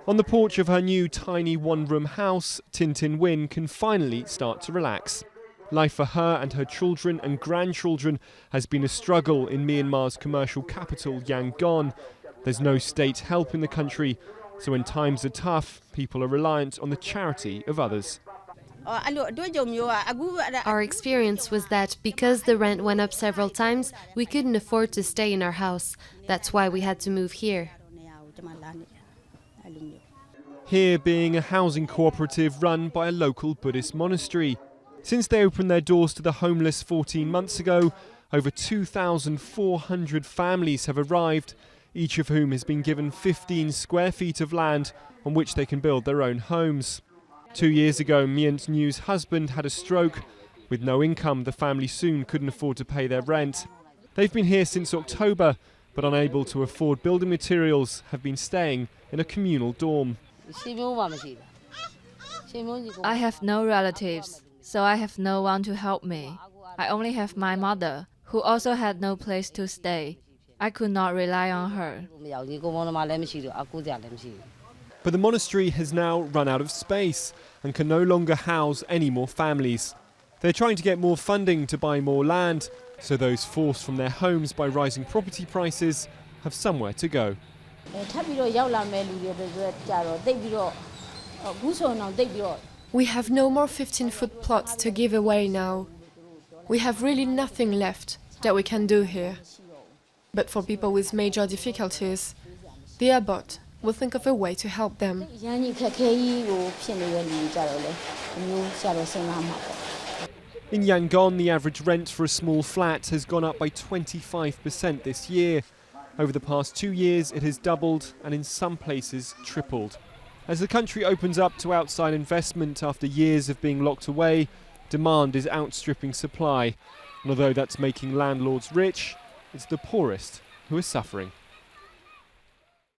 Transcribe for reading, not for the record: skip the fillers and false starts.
On the porch of her new tiny one-room house, Thanlyin can finally start to relax. Life for her and her children and grandchildren has been a struggle in Myanmar's commercial capital, Yangon. There's no state help in the country, so when times are tough, people are reliant on the charity of others. Our experience was that because the rent went up several times, we couldn't afford to stay in our house. That's why we had to move here. Here being a housing cooperative run by a local Buddhist monastery. Since they opened their doors to the homeless 14 months ago, over 2,400 families have arrived, each of whom has been given 15 square feet of land on which they can build their own homes. 2 years ago, Myan's New's husband had a stroke. With no income, the family soon couldn't afford to pay their rent. They've been here since October, but unable to afford building materials, have been staying in a communal dorm. I have no relatives, so I have no one to help me. I only have my mother, who also had no place to stay. I could not rely on her. But the monastery has now run out of space and can no longer house any more families. They're trying to get more funding to buy more land, so those forced from their homes by rising property prices have somewhere to go. We have no more 15-foot plots to give away now. We have really nothing left that we can do here. But for people with major difficulties, the abbot will think of a way to help them. In Yangon, the average rent for a small flat has gone up by 25% this year. Over the past 2 years, it has doubled and in some places tripled. As the country opens up to outside investment after years of being locked away, demand is outstripping supply. And although that's making landlords rich, it's the poorest who are suffering.